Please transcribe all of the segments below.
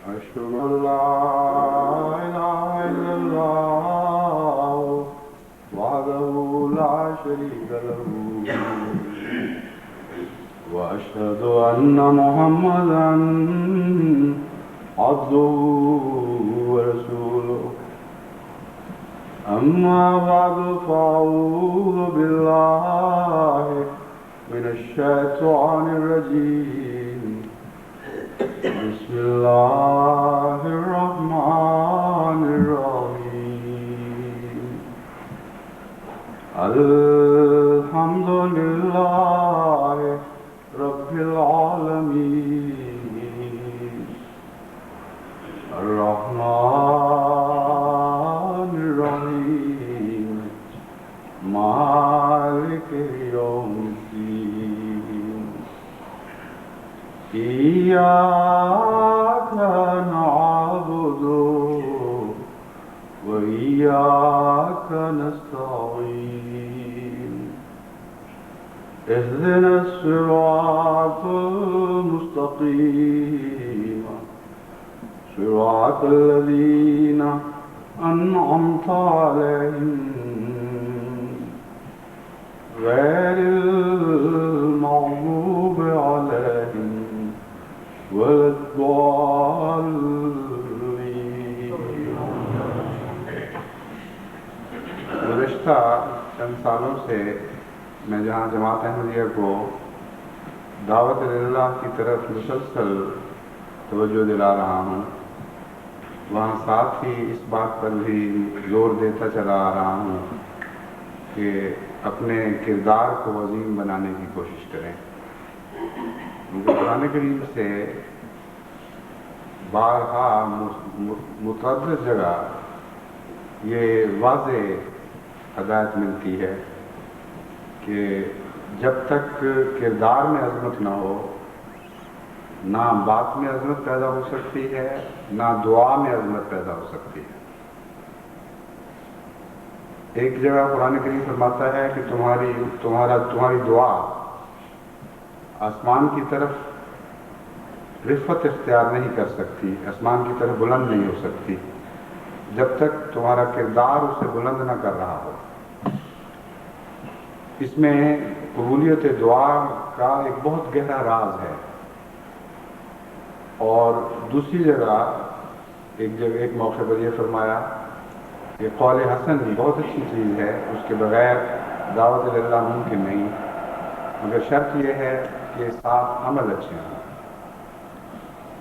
أشهد أن لا إله إلا الله وحده لا شريك له وأشهد أن محمدا عبده ورسوله أما بعد فأعوذ بالله من الشيطان الرجيم بسم الله الرحمن الرحيم الحمد لله رب العالمين الرحمن الرحيم مالك يوم الدين إياك نعبد وإياك نستعين اهدنا الصراط المستقيم صراط الذين أنعمت عليهم غير المغضوب عليهم ولا الضالين. گزشتہ چند سالوں سے میں جہاں جماعت احمدیہ کو دعوت اللہ کی طرف مسلسل توجہ دلا رہا ہوں، وہاں ساتھ ہی اس بات پر بھی زور دیتا چلا آ رہا ہوں کہ اپنے کردار کو عظیم بنانے کی کوشش کریں. قرآن کریم سے بارہا متعدد جگہ یہ واضح ہدایت ملتی ہے کہ جب تک کردار میں عظمت نہ ہو، نہ بات میں عظمت پیدا ہو سکتی ہے، نہ دعا میں عظمت پیدا ہو سکتی ہے. ایک جگہ قرآن کریم فرماتا ہے کہ تمہاری دعا آسمان کی طرف رفعت اختیار نہیں کر سکتی، آسمان کی طرف بلند نہیں ہو سکتی جب تک تمہارا کردار اسے بلند نہ کر رہا ہو. اس میں قبولیت دعا کا ایک بہت گہرا راز ہے. اور دوسری جگہ ایک موقع پر یہ فرمایا کہ قول حسن بہت اچھی چیز ہے، اس کے بغیر دعوت اللہ ممکن نہیں، مگر شرط یہ ہے کہ ساتھ عمل اچھے ہوں.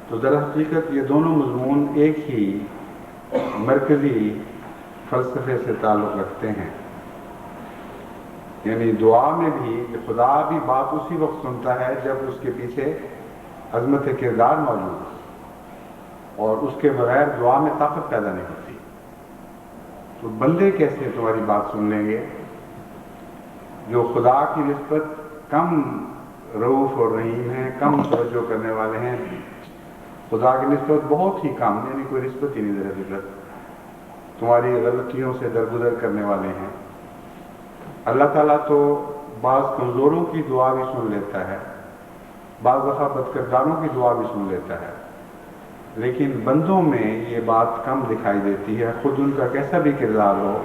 تو در حقیقت یہ دونوں مضمون ایک ہی مرکزی فلسفے سے تعلق رکھتے ہیں. یعنی دعا میں بھی خدا بھی بات اسی وقت سنتا ہے جب اس کے پیچھے عظمت کردار موجود ہے، اور اس کے بغیر دعا میں طاقت پیدا نہیں ہوتی. تو بندے کیسے تمہاری بات سن لیں گے جو خدا کی نسبت کم رؤوف اور رحیم ہیں، کم توجہ کرنے والے ہیں، خدا کی نسبت بہت ہی کم، یعنی کوئی نسبت ہی نہیں در حقیقت، تمہاری غلطیوں سے درگزر کرنے والے ہیں. اللہ تعالیٰ تو بعض کمزوروں کی دعا بھی سن لیتا ہے، بعض دفعہ بدکرداروں کی دعا بھی سن لیتا ہے، لیکن بندوں میں یہ بات کم دکھائی دیتی ہے. خود ان کا کیسا بھی کردار ہو،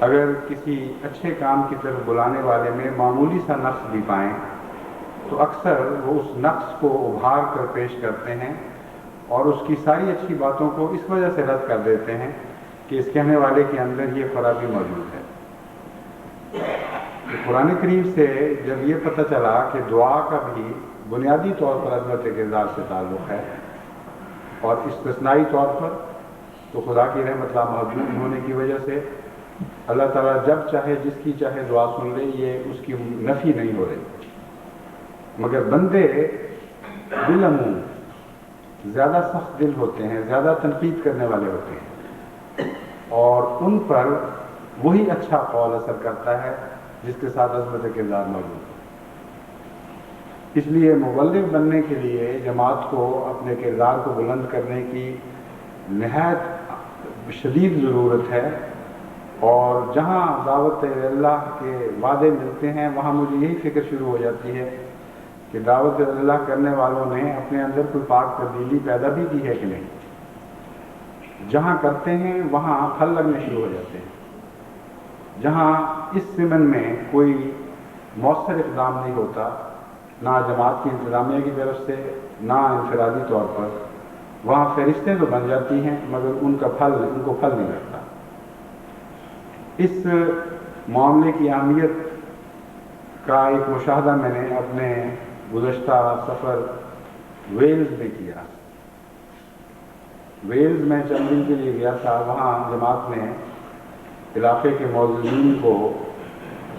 اگر کسی اچھے کام کی طرف بلانے والے میں معمولی سا نقص بھی پائیں تو اکثر وہ اس نقص کو ابھار کر پیش کرتے ہیں اور اس کی ساری اچھی باتوں کو اس وجہ سے رد کر دیتے ہیں کہ اس کہنے والے کے اندر یہ خرابی موجود ہے. قرآن کریم سے جب یہ پتہ چلا کہ دعا کا بھی بنیادی طور پر عظمت کردار سے تعلق ہے اور استثنائی طور پر تو خدا کی رحمت لامحدود ہونے کی وجہ سے اللہ تعالیٰ جب چاہے جس کی چاہے دعا سن لے، یہ اس کی نفی نہیں ہو رہی. مگر بندے بالعموم زیادہ سخت دل ہوتے ہیں، زیادہ تنقید کرنے والے ہوتے ہیں، اور ان پر وہی اچھا قول اثر کرتا ہے جس کے ساتھ عظمت کردار موجود ہے. اس لیے مبلغ بننے کے لیے جماعت کو اپنے کردار کو بلند کرنے کی نہایت شدید ضرورت ہے. اور جہاں دعوت اللہ کے وعدے ملتے ہیں وہاں مجھے یہی فکر شروع ہو جاتی ہے کہ دعوت اللہ کرنے والوں نے اپنے اندر کوئی پاک تبدیلی پیدا بھی کی ہے کہ نہیں. جہاں کرتے ہیں وہاں پھل لگنے شروع ہو جاتے ہیں. جہاں اس ضمن میں کوئی مؤثر اقدام نہیں ہوتا، نہ جماعت کی انتظامیہ کی طرف سے نہ انفرادی طور پر، وہاں فہرستیں تو بن جاتی ہیں مگر ان کو پھل نہیں لگتا. اس معاملے کی اہمیت کا ایک مشاہدہ میں نے اپنے گزشتہ سفر ویلز میں کیا. ویلز میں چند دن کے لیے گیا تھا. وہاں جماعت نے علاقے کے موجودین کو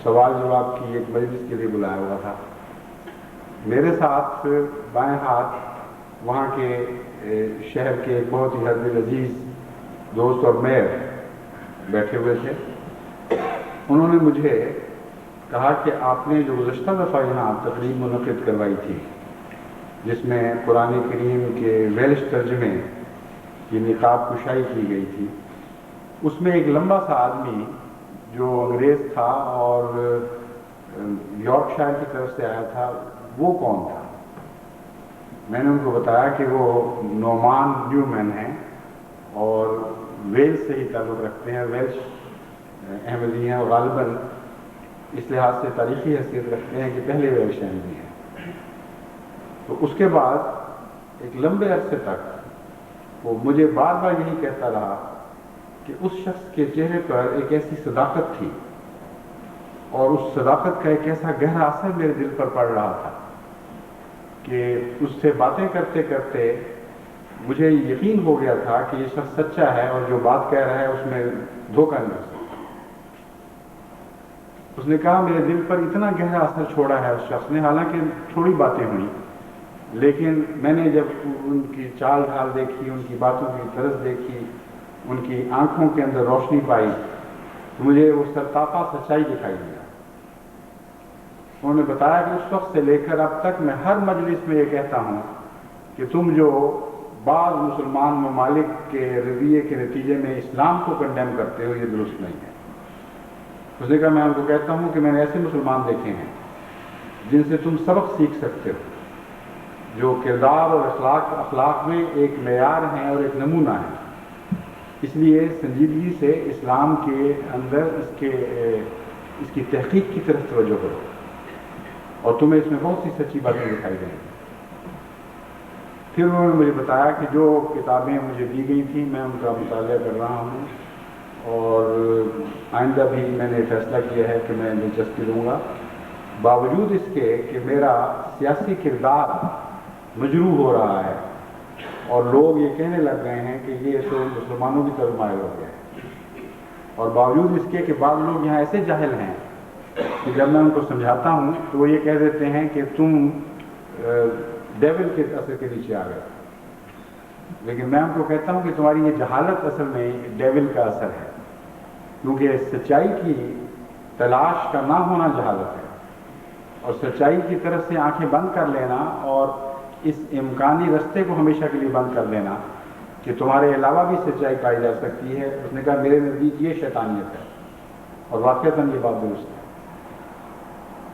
سوال جواب کی ایک مجلس کے لیے بلایا ہوا تھا. میرے ساتھ بائیں ہاتھ وہاں کے شہر کے ایک بہت ہی حرب عزیز دوست اور میئر بیٹھے ہوئے تھے. انہوں نے مجھے کہا کہ آپ نے جو گزشتہ دفعہ یہاں تقریب منعقد کروائی تھی جس میں قرآن کریم کے ویلش ترجمے کی نقاب کشائی کی گئی تھی، اس میں ایک لمبا سا آدمی جو انگریز تھا اور یارکشائر کی طرف سے آیا تھا، وہ کون تھا؟ میں نے ان کو بتایا کہ وہ نعمان نیومین ہیں اور ویلز سے ہی تعلق رکھتے ہیں. ویلش احمدی ہیں اور غالباً اس لحاظ سے تاریخی حیثیت رکھتے ہیں کہ پہلے ویلش احمدی ہیں. تو اس کے بعد ایک لمبے عرصے تک وہ مجھے بار بار یہی کہتا رہا کہ اس شخص کے چہرے پر ایک ایسی صداقت تھی اور اس صداقت کا ایک ایسا گہرا اثر میرے دل پر پڑ رہا تھا کہ اس سے باتیں کرتے کرتے مجھے یقین ہو گیا تھا کہ یہ شخص سچا ہے اور جو بات کہہ رہا ہے اس میں دھوکہ نہیں ہو سکتا. اس نے کہا میرے دل پر اتنا گہرا اثر چھوڑا ہے اس شخص نے، حالانکہ تھوڑی باتیں ہوئیں، لیکن میں نے جب ان کی چال ڈھال دیکھی، ان کی باتوں کی طرز دیکھی، ان کی آنکھوں کے اندر روشنی پائی تو مجھے وہ سرتاپا سچائی دکھائی دیا. انہوں نے بتایا کہ اس وقت سے لے کر اب تک میں ہر مجلس میں یہ کہتا ہوں کہ تم جو بعض مسلمان ممالک کے رویے کے نتیجے میں اسلام کو کنڈیم کرتے ہو، یہ درست نہیں ہے. اس نے کہا میں ان کو کہتا ہوں کہ میں نے ایسے مسلمان دیکھے ہیں جن سے تم سبق سیکھ سکتے ہو، جو کردار اور اخلاق میں ایک معیار ہیں اور ایک نمونہ ہیں. اس لیے سنجیدگی سے اسلام کے اندر اس کی تحقیق کی طرف توجہ کرو اور تمہیں اس میں بہت سی سچی باتیں دکھائی دیں گی. پھر انہوں نے مجھے بتایا کہ جو کتابیں مجھے دی گئی تھیں میں ان کا مطالعہ کر رہا ہوں اور آئندہ بھی میں نے فیصلہ کیا ہے کہ میں دلچسپی لوں گا، باوجود اس کے کہ میرا سیاسی کردار مجروح ہو رہا ہے اور لوگ یہ کہنے لگ گئے ہیں کہ یہ تو مسلمانوں کی طرف مائل ہو گیا ہے. اور باوجود اس کے کہ بعض لوگ یہاں ایسے جاہل ہیں کہ جب میں ان کو سمجھاتا ہوں تو وہ یہ کہہ دیتے ہیں کہ تم ڈیول کے اثر کے نیچے آ گئے. لیکن میں ان کو کہتا ہوں کہ تمہاری یہ جہالت اصل میں ڈیول کا اثر ہے، کیونکہ سچائی کی تلاش کا نہ ہونا جہالت ہے اور سچائی کی طرف سے آنکھیں بند کر لینا اور اس امکانی رستے کو ہمیشہ کے لیے بند کر لینا کہ تمہارے علاوہ بھی سچائی پائی جا سکتی ہے. اس نے کہا میرے نزدیک یہ شیطانیت ہے اور واقعتاً یہ بات درست ہے.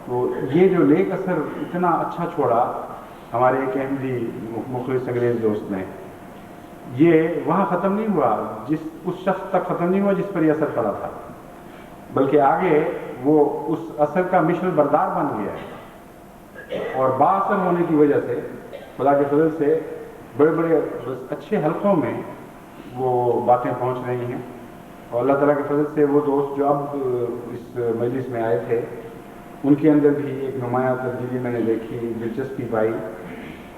تو یہ جو نیک اثر اتنا اچھا چھوڑا ہمارے ایک احمدی مخلص انگریز دوست نے، یہ وہاں ختم نہیں ہوا، اس شخص تک ختم نہیں ہوا جس پر یہ اثر پڑا تھا، بلکہ آگے وہ اس اثر کا مشل بردار بن گیا ہے اور بااثر ہونے کی وجہ سے خدا کے فضل سے بڑے بڑے اچھے حلقوں میں وہ باتیں پہنچ رہی ہیں. اور اللہ تعالیٰ کے فضل سے وہ دوست جو اب اس مجلس میں آئے تھے ان کے اندر بھی ایک نمایاں تبدیلی میں نے دیکھی، دلچسپی پائی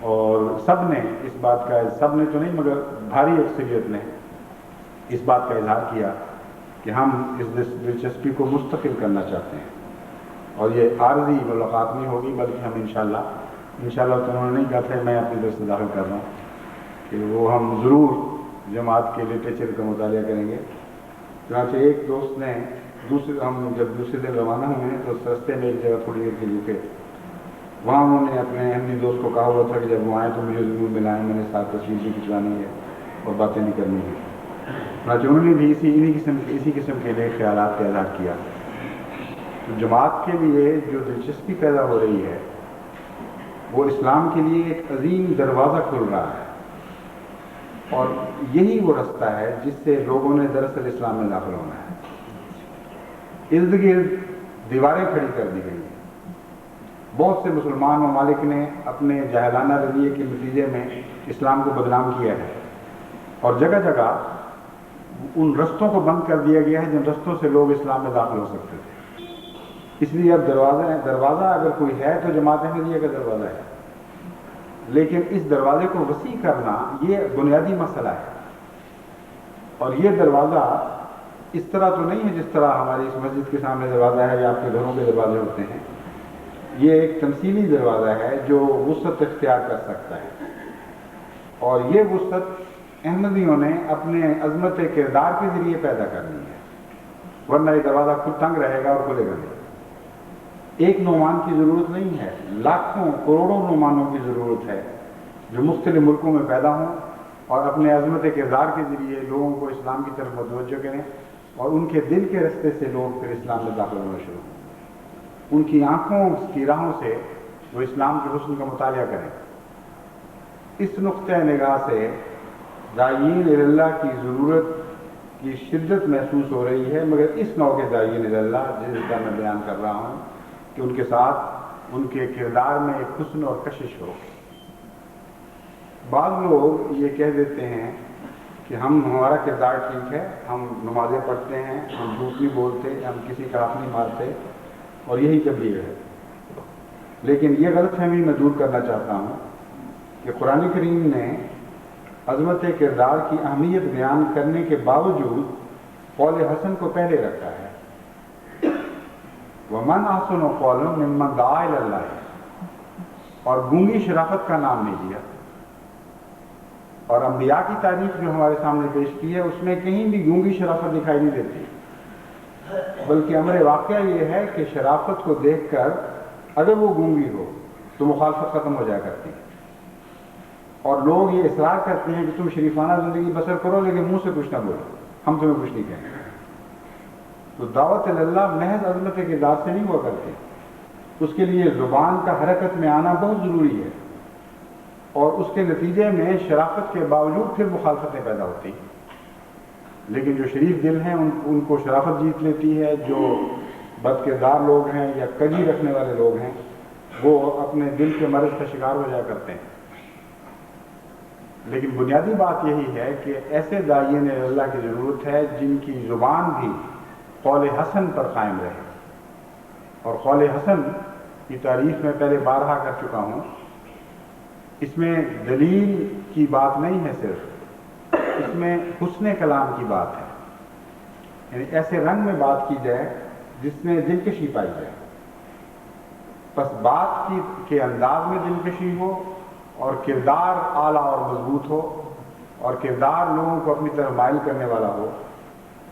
اور سب نے اس بات کا، سب نے تو نہیں مگر بھاری اکثریت نے اس بات کا اظہار کیا کہ ہم اس دلچسپی کو مستقل کرنا چاہتے ہیں اور یہ عارضی ملاقات نہیں ہوگی بلکہ ہم انشاءاللہ تو انہوں نے نہیں کہا تھا، میں اپنی طرف سے داخل کر رہا ہوں کہ وہ ہم ضرور جماعت کے لٹریچر کا مطالعہ کریں گے. چنانچہ ایک دوست نے ہم جب دوسرے دن روانہ ہوئے ہیں تو رستے میں ایک جگہ تھوڑی دیر کے لیے رکے، وہاں انہوں نے اپنے احمدی دوست کو کہا ہوا تھا کہ جب وہ آئیں تو مجھے ضرور ملائیں، میں نے ساتھ تصویر بھی کھنچوانی ہے اور باتیں بھی کرنی ہے. چنانچہ انہوں نے بھی اسی قسم کے نئے خیالات کا اظہار کیا. تو جماعت کے لیے جو دلچسپی پیدا ہو رہی ہے وہ اسلام کے لیے ایک عظیم دروازہ کھل رہا ہے، اور یہی وہ رستہ ہے جس سے لوگوں نے دراصل اسلام میں داخل ہونا ہے۔ ارد گرد دیواریں کھڑی کر دی گئی ہیں۔ بہت سے مسلمان ممالک نے اپنے جاہلانہ رویے کے نتیجے میں اسلام کو بدنام کیا ہے، اور جگہ جگہ ان رستوں کو بند کر دیا گیا ہے جن رستوں سے لوگ اسلام میں داخل ہو سکتے تھے۔ اس لیے اب دروازہ اگر کوئی ہے تو جماعت احمدیہ کا دروازہ ہے، لیکن اس دروازے کو وسیع کرنا یہ بنیادی مسئلہ ہے۔ اور یہ دروازہ اس طرح تو نہیں ہے جس طرح ہماری اس مسجد کے سامنے دروازہ ہے یا آپ کے گھروں کے دروازے ہوتے ہیں۔ یہ ایک تمثیلی دروازہ ہے جو وسعت اختیار کر سکتا ہے، اور یہ وسعت احمدیوں نے اپنے عظمت کردار کے ذریعے پیدا کرنی ہے، ورنہ یہ دروازہ خود تنگ رہے گا اور کھلے گا نہیں۔ ایک نعمان کی ضرورت نہیں ہے، لاکھوں کروڑوں نعمانوں کی ضرورت ہے جو مختلف ملکوں میں پیدا ہوں اور اپنے عظمت کردار کے ذریعے لوگوں کو اسلام کی طرف متوجہ کریں، اور ان کے دل کے رستے سے لوگ پھر اسلام میں داخل ہونا شروع ہوں۔ ان کی آنکھوں کی راہوں سے وہ اسلام کے حسن کا مطالعہ کریں۔ اس نقطۂ نگاہ سے داعین اللہ کی ضرورت کی شدت محسوس ہو رہی ہے، مگر اس نوع کے داعین اللہ جس کا میں بیان کر رہا ہوں کہ ان کے ساتھ ان کے کردار میں ایک حسن اور کشش ہو۔ بعض لوگ یہ کہہ دیتے ہیں کہ ہمارا کردار ٹھیک ہے، ہم نمازیں پڑھتے ہیں، ہم جھوٹ نہیں بولتے، ہم کسی کا حق نہیں مارتے، اور یہی تبلیغ ہے۔ لیکن یہ غلط فہمی میں دور کرنا چاہتا ہوں کہ قرآن کریم نے عظمت کردار کی اہمیت بیان کرنے کے باوجود قول حسن کو پہلے رکھا ہے۔ وَمَنْ أَحْسَنُ قَوْلًا مِمَّنْ دَعَا إِلَى اللَّهِ، اور گونگی شرافت کا نام نہیں لیا۔ اور انبیاء کی تاریخ جو ہمارے سامنے پیش کی ہے اس میں کہیں بھی گونگی شرافت دکھائی نہیں دیتی، بلکہ امر واقعہ یہ ہے کہ شرافت کو دیکھ کر اگر وہ گونگی ہو تو مخالفت ختم ہو جایا کرتی ہے، اور لوگ یہ اصرار کرتے ہیں کہ تم شریفانہ زندگی بسر کرو لیکن منہ سے کچھ نہ بولو، ہم تمہیں کچھ نہیں کہیں گے۔ تو دعوت اللہ محض عظمت کردار سے نہیں ہوا کرتی، اس کے لیے زبان کا حرکت میں آنا بہت ضروری ہے، اور اس کے نتیجے میں شرافت کے باوجود پھر مخالفتیں پیدا ہوتی ہیں۔ لیکن جو شریف دل ہیں ان کو شرافت جیت لیتی ہے، جو بد کردار لوگ ہیں یا کجی رکھنے والے لوگ ہیں وہ اپنے دل کے مرض کا شکار ہو جایا کرتے ہیں۔ لیکن بنیادی بات یہی ہے کہ ایسے داعین اللہ کی ضرورت ہے جن کی زبان بھی قول حسن پر قائم رہے، اور قول حسن کی تعریف میں پہلے بارہا کر چکا ہوں۔ اس میں دلیل کی بات نہیں ہے، صرف اس میں حسن کلام کی بات ہے، یعنی ایسے رنگ میں بات کی جائے جس میں دلکشی پائی جائے۔ بس بات کے انداز میں دلکشی ہو، اور کردار اعلیٰ اور مضبوط ہو، اور کردار لوگوں کو اپنی طرف مائل کرنے والا ہو،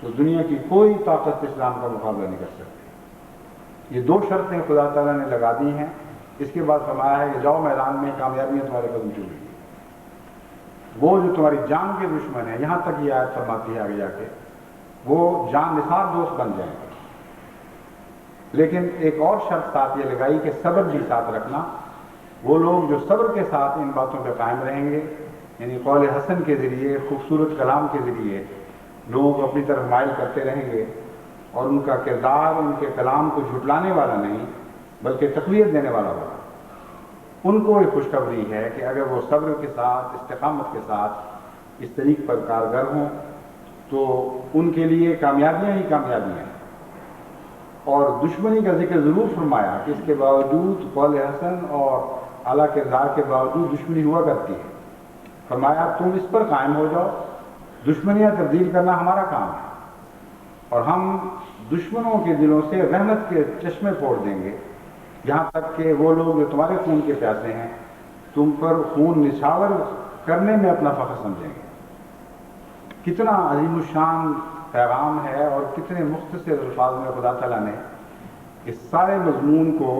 تو دنیا کی کوئی طاقت اسلام کا مقابلہ نہیں کر سکتی۔ یہ دو شرطیں خدا تعالیٰ نے لگا دی ہیں۔ اس کے بعد فرمایا ہے کہ جاؤ میدان میں، کامیابیاں تمہارے قدم چومیں گی۔ وہ جو تمہاری جان کے دشمن ہیں، یہاں تک یہ آیت فرماتی ہے آگے جا کے، وہ جان نثار دوست بن جائیں گے۔ لیکن ایک اور شرط ساتھ یہ لگائی کہ صبر بھی ساتھ رکھنا۔ وہ لوگ جو صبر کے ساتھ ان باتوں پہ قائم رہیں گے، یعنی قول حسن کے ذریعے، خوبصورت کلام کے ذریعے لوگوں کو اپنی طرف مائل کرتے رہیں گے، اور ان کا کردار ان کے کلام کو جھٹلانے والا نہیں بلکہ تقویت دینے والا ہوگا، ان کو یہ خوشخبری ہے کہ اگر وہ صبر کے ساتھ، استقامت کے ساتھ اس طریق پر کارگر ہوں تو ان کے لیے کامیابیاں ہی کامیابیاں ہیں۔ اور دشمنی کا ذکر ضرور فرمایا کہ اس کے باوجود قول حسن اور اعلیٰ کردار کے باوجود دشمنی ہوا کرتی ہے۔ فرمایا تم اس پر قائم ہو جاؤ، دشمنیاں تبدیل کرنا ہمارا کام ہے، اور ہم دشمنوں کے دلوں سے رحمت کے چشمے پھوڑ دیں گے، یہاں تک کہ وہ لوگ جو تمہارے خون کے پیاسے ہیں تم پر خون نچھاور کرنے میں اپنا فخر سمجھیں گے۔ کتنا عظیم الشان پیغام ہے، اور کتنے مختصر الفاظ میں خدا تعالیٰ نے اس سارے مضمون کو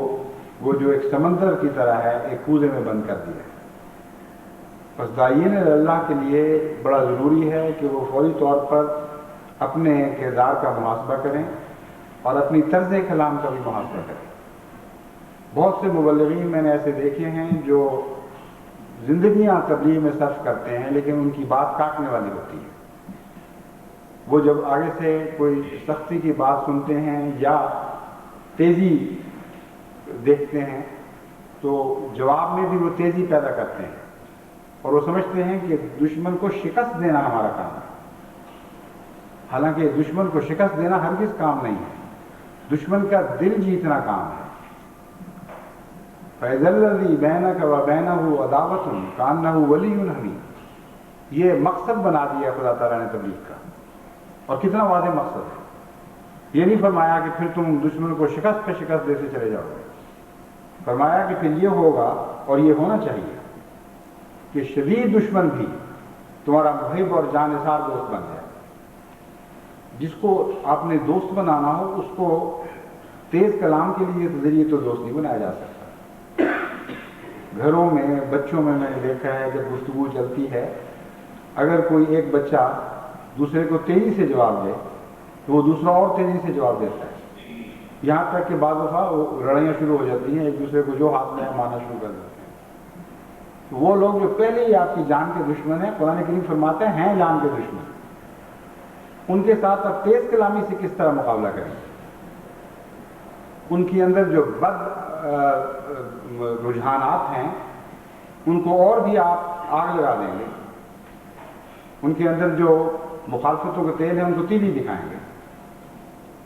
وہ جو ایک سمندر کی طرح ہے ایک کوزے میں بند کر دیا ہے۔ بس داعین اللہ کے لیے بڑا ضروری ہے کہ وہ فوری طور پر اپنے کردار کا محاسبہ کریں اور اپنی طرز کلام کا بھی محاسبہ کریں۔ بہت سے مبلغین میں نے ایسے دیکھے ہیں جو زندگیاں تبلیغ میں صرف کرتے ہیں لیکن ان کی بات کاٹنے والی ہوتی ہے. وہ جب آگے سے کوئی سختی کی بات سنتے ہیں یا تیزی دیکھتے ہیں تو جواب میں بھی وہ تیزی پیدا کرتے ہیں اور وہ سمجھتے ہیں کہ دشمن کو شکست دینا ہمارا کام ہے. حالانکہ دشمن کو شکست دینا ہرگز کام نہیں ہے, دشمن کا دل جیتنا کام ہے. فَإِذَا الَّذِي بَيْنَكَ وَبَيْنَهُ عَدَاوَةٌ كَأَنَّهُ وَلِيٌّ حَمِيمٌ. یہ مقصد بنا دیا خدا تعالیٰ نے تبلیغ کا, اور کتنا واضح مقصد ہے. یہ نہیں فرمایا کہ پھر تم دشمن کو شکست پہ شکست دیتے چلے جاؤ گے, فرمایا کہ پھر یہ ہوگا اور یہ ہونا چاہیے کہ شدید دشمن بھی تمہارا محب اور جانثار دوست بن جائے. جس کو آپ نے دوست بنانا ہو اس کو تیز کلام کے لیے ذریعے تو دوست نہیں بنایا جا سکتا. گھروں میں بچوں میں نے دیکھا ہے جب گفتگو چلتی ہے, اگر کوئی ایک بچہ دوسرے کو تیزی سے جواب دے تو وہ دوسرا اور تیزی سے جواب دیتا ہے, یہاں تک کہ بعض دفعہ وہ لڑائیاں شروع ہو جاتی ہیں, ایک دوسرے کو جو ہاتھ میں مارنا شروع کر دیتے ہیں. تو وہ لوگ جو پہلے ہی آپ کی جان کے دشمن ہیں, قرآن کریم فرماتے ہیں جان کے دشمن, ان کے ساتھ اب تیز کلامی سے کس طرح مقابلہ کریں. ان کے اندر جو بد رجحانات ہیں ان کو اور بھی آپ آگ لگا دیں گے, ان کے اندر جو مخالفتوں کے تیل ہیں ان کو تیلی دکھائیں گے.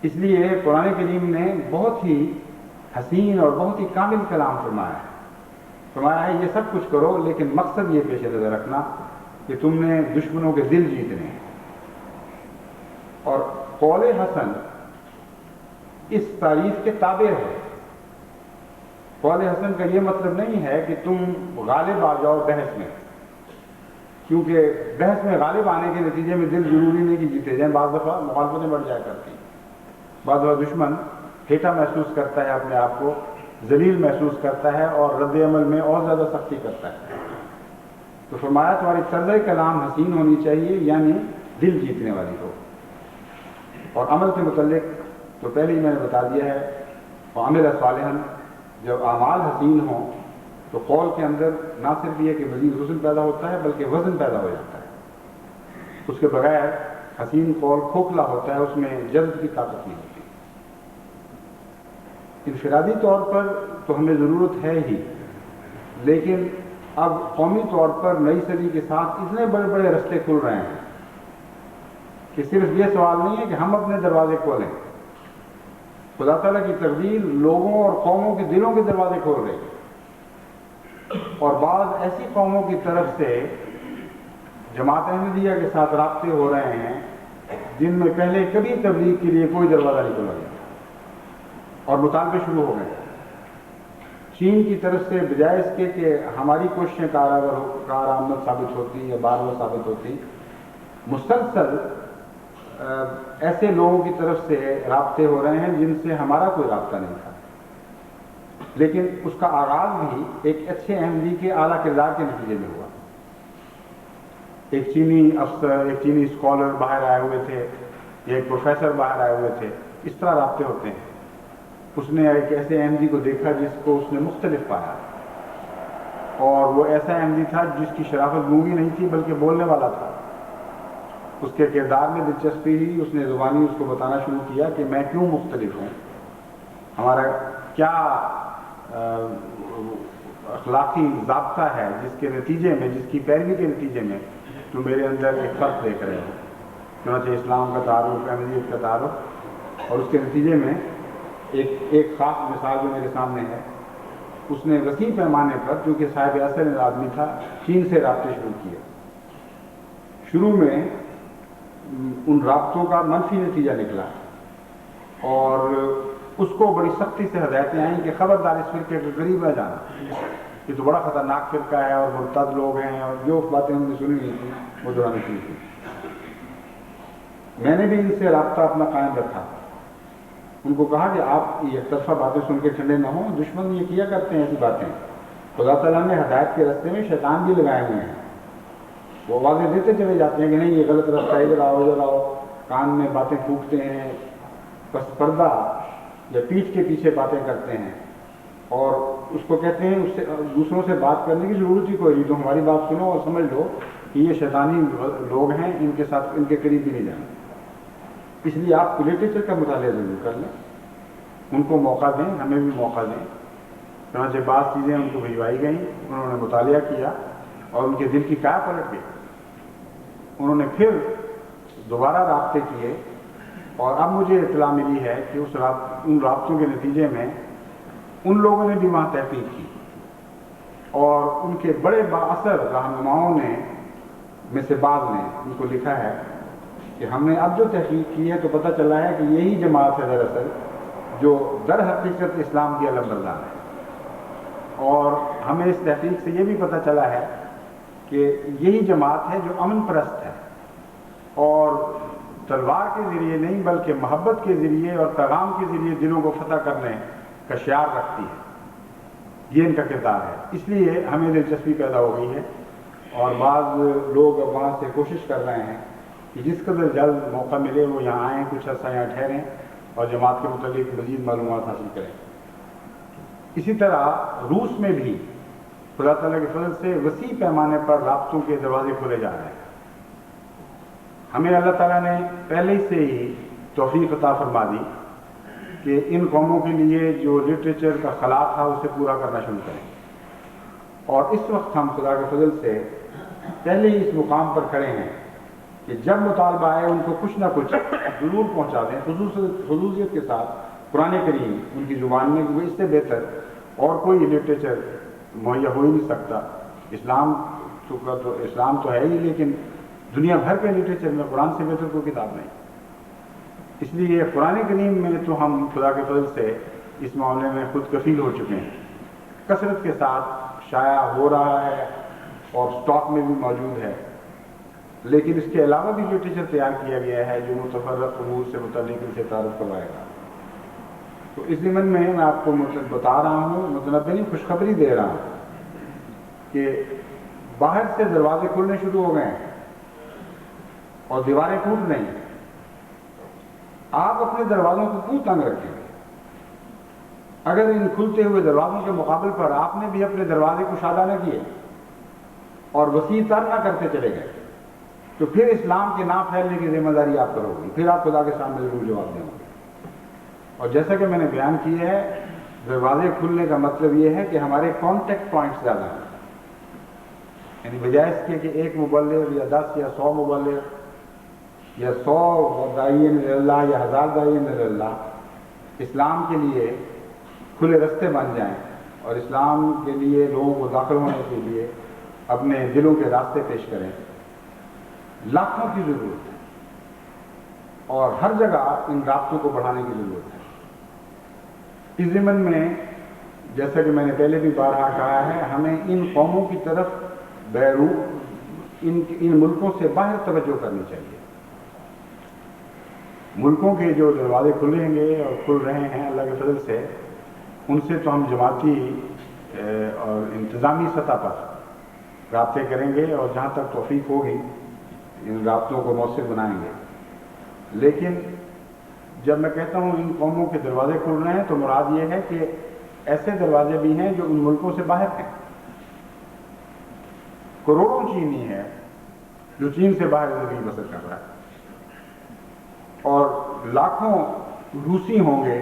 اس لیے قرآن کریم نے بہت ہی حسین اور بہت ہی کامل کلام فرمایا ہے. فرمایا ہے یہ سب کچھ کرو لیکن مقصد یہ پیش نظر رکھنا کہ تم نے دشمنوں کے دل جیتنے ہیں. اور قول حسن اس تعریف کے تابع ہے. قول حسن کا یہ مطلب نہیں ہے کہ تم غالب آ جاؤ بحث میں, کیونکہ بحث میں غالب آنے کے نتیجے میں دل ضروری نہیں کہ جیتے جائیں. بعض دفعہ مخالفتیں بڑھ جایا کرتی ہیں, بعض دفعہ دشمن ہیٹا محسوس کرتا ہے, اپنے آپ کو ذلیل محسوس کرتا ہے اور رد عمل میں اور زیادہ سختی کرتا ہے. تو فرمایا تمہاری طرز کلام حسین ہونی چاہیے, یعنی دل جیتنے والی ہو. اور عمل کے متعلق تو پہلے ہی میں نے بتا دیا ہے, وعمل صالحا, جب اعمال حسین ہوں تو قول کے اندر نہ صرف یہ کہ مزید حسن پیدا ہوتا ہے بلکہ وزن پیدا ہو جاتا ہے. اس کے بغیر حسین قول کھوکھلا ہوتا ہے, اس میں جذب کی طاقت نہیں ہوتی. انفرادی طور پر تو ہمیں ضرورت ہے ہی, لیکن اب قومی طور پر نئی صدی کے ساتھ اتنے بڑے بڑے رستے کھل رہے ہیں کہ صرف یہ سوال نہیں ہے کہ ہم اپنے دروازے کھولیں, خدا تعالیٰ کی تقدیر لوگوں اور قوموں کے دلوں کے دروازے کھول رہی ہے. اور بعض ایسی قوموں کی طرف سے جماعت احمدیہ کے ساتھ رابطے ہو رہے ہیں جن میں پہلے کبھی تبلیغ کے لیے کوئی دروازہ نہیں کھولا گیا اور مطالبے شروع ہو گئے. چین کی طرف سے بجائے اس کے کہ ہماری کوششیں کارآمد ثابت ہوتی یا بار ثابت ہوتی, مسلسل ایسے لوگوں کی طرف سے رابطے ہو رہے ہیں جن سے ہمارا کوئی رابطہ نہیں تھا, لیکن اس کا آغاز بھی ایک اچھے احمدی کے اعلیٰ کردار کے نتیجے میں ہوا. ایک چینی افسر, ایک چینی اسکالر باہر آئے ہوئے تھے, ایک پروفیسر باہر آئے ہوئے تھے, اس طرح رابطے ہوتے ہیں. اس نے ایک ایسے احمدی کو دیکھا جس کو اس نے مختلف پایا, اور وہ ایسا احمدی تھا جس کی شرافت گونگی نہیں تھی بلکہ بولنے والا تھا. اس کے کردار میں دلچسپی ہوئی, اس نے زبانی اس کو بتانا شروع کیا کہ میں کیوں مختلف ہوں, ہمارا کیا اخلاقی ضابطہ ہے جس کے نتیجے میں, جس کی پیروی کے نتیجے میں تم میرے اندر ایک فرق دیکھ رہے ہو. چنانچہ اسلام کا تعارف, احمدیت کا تعارف, اور اس کے نتیجے میں ایک خاص مثال جو میرے سامنے ہے, اس نے وسیع پیمانے پر, کیونکہ صاحب اثر آدمی تھا, چین سے رابطے شروع کیے. شروع میں ان رابطوں کا منفی نتیجہ نکلا اور اس کو بڑی سختی سے ہدایتیں آئیں کہ خبردار اس فرقے کے قریب نہ جانا, یہ تو بڑا خطرناک فرقہ ہے اور مرتد لوگ ہیں, اور جو باتیں ہم نے سنی ہوئی تھیں وہ دہرانی شروع کی. میں نے بھی ان سے رابطہ اپنا قائم رکھا, ان کو کہا کہ آپ یہ ایک طرفہ باتیں سن کے ٹھنڈے نہ ہوں, دشمن یہ کیا کرتے ہیں ایسی باتیں. خدا تعالیٰ نے ہدایت کے راستے میں شیطان بھی لگائے ہوئے ہیں, وہ واضح دیتے چلے جاتے ہیں کہ نہیں یہ غلط راستہ, ادھر آؤ, کان میں باتیں پھونکتے ہیں, پس پردہ یا پیٹھ کے پیچھے باتیں کرتے ہیں. اور اس کو کہتے ہیں اس سے دوسروں سے بات کرنے کی ضرورت ہی کوئی نہیں، تو ہماری بات سنو اور سمجھ لو کہ یہ شیطانی لوگ ہیں، ان کے ساتھ ان کے قریب بھی نہیں جانا۔ اس لیے آپ لٹریچر کا مطالعہ ضرور کر لیں، ان کو موقع دیں، ہمیں بھی موقع دیں۔ چنانچہ بعض چیزیں ان کو بھجوائی گئیں، انہوں نے مطالعہ کیا اور ان کے دل کی کیا پلٹ گئی، انہوں نے پھر دوبارہ رابطے کیے، اور اب مجھے اطلاع ملی ہے کہ ان رابطوں کے نتیجے میں ان لوگوں نے بھی وہاں تحقیق کی، اور ان کے بڑے بااثر رہنماؤں نے میں سے بعض نے ان کو لکھا ہے کہ ہم نے اب جو تحقیق کی ہے تو پتہ چلا ہے کہ یہی جماعت ہے دراصل جو در حقیقت اسلام کی علم بردار ہے، اور ہمیں اس تحقیق سے یہ بھی پتہ چلا ہے کہ یہی جماعت ہے جو امن پرست ہے، اور تلوار کے ذریعے نہیں بلکہ محبت کے ذریعے اور پیغام کے ذریعے دلوں کو فتح کرنے کا شعار رکھتی ہے۔ یہ ان کا کردار ہے، اس لیے ہمیں دلچسپی پیدا ہو گئی ہے، اور بعض لوگ اب وہاں سے کوشش کر رہے ہیں کہ جس قدر جلد موقع ملے وہ یہاں آئیں، کچھ عرصہ یہاں ٹھہریں اور جماعت کے متعلق مزید معلومات حاصل کریں۔ اسی طرح روس میں بھی خدا تعالیٰ کے فضل سے وسیع پیمانے پر رابطوں کے دروازے کھولے جا رہے ہیں۔ ہمیں اللہ تعالیٰ نے پہلے سے ہی توفیق عطا فرما دی کہ ان قوموں کے لیے جو لٹریچر کا خلا تھا اسے پورا کرنا شروع کریں، اور اس وقت ہم خدا کے فضل سے پہلے ہی اس مقام پر کھڑے ہیں کہ جب مطالبہ آئے ان کو کچھ نہ کچھ ضرور پہنچا دیں، خصوصیت کے ساتھ قرآن کریم ان کی زبان میں، وہ اس سے بہتر اور کوئی لٹریچر مہیا ہو ہی نہیں سکتا۔ اسلام تو ہے ہی، لیکن دنیا بھر کے لٹریچر میں قرآن سے بہتر کوئی کتاب نہیں۔ اس لیے قرآن کریم میں تو ہم خدا کے فضل سے اس معاملے میں خود کفیل ہو چکے ہیں، کثرت کے ساتھ شائع ہو رہا ہے اور سٹاک میں بھی موجود ہے، لیکن اس کے علاوہ بھی لٹریچر تیار کیا گیا ہے جو متفرق امور سے متعلق ان سے تعارف کروائے گا۔ تو اس ضمن میں آپ کو بتا رہا ہوں، مطلب نہیں، خوشخبری دے رہا ہوں کہ باہر سے دروازے کھلنے شروع ہو گئے ہیں اور دیواریں ٹوٹ رہی ہیں۔ آپ اپنے دروازوں کو کیوں تنگ رکھیں گے؟ اگر ان کھلتے ہوئے دروازوں کے مقابل پر آپ نے بھی اپنے دروازے کو شادہ نہ کیے اور وسیع تر نہ کرتے چلے گئے تو پھر اسلام کے نہ پھیلنے کی ذمہ داری آپ پر ہوگی، پھر آپ خدا کے سامنے ضرور جواب دیں گے۔ اور جیسا کہ میں نے بیان کیا ہے، دروازے کھلنے کا مطلب یہ ہے کہ ہمارے کانٹیکٹ پوائنٹس زیادہ ہیں، یعنی بجائے اس کے کہ ایک مبلغ یا 10 یا 100 مبلغ یا 100 داعین اللہ یا 1000 داعین اللہ اسلام کے لیے کھلے رستے بن جائیں اور اسلام کے لیے لوگوں کو داخل ہونے کے لیے اپنے دلوں کے راستے پیش کریں، لاکھوں کی ضرورت ہے، اور ہر جگہ ان رابطوں کو بڑھانے کی ضرورت ہے۔ اس ضمن میں جیسا کہ میں نے پہلے بھی بارہا کہا ہے، ہمیں ان قوموں کی طرف ان ملکوں سے باہر توجہ کرنی چاہیے۔ ملکوں کے جو دروازے کھلیں گے اور کھل رہے ہیں اللہ کے فضل سے، ان سے تو ہم جماعتی اور انتظامی سطح پر رابطے کریں گے، اور جہاں تک توفیق ہوگی ان رابطوں کو مؤثر بنائیں گے۔ لیکن جب میں کہتا ہوں ان قوموں کے دروازے کھل رہے ہیں تو مراد یہ ہے کہ ایسے دروازے بھی ہیں جو ان ملکوں سے باہر ہیں۔ کروڑوں چینی ہے جو چین سے باہر زندگی بسر کر رہا ہے، اور لاکھوں روسی ہوں گے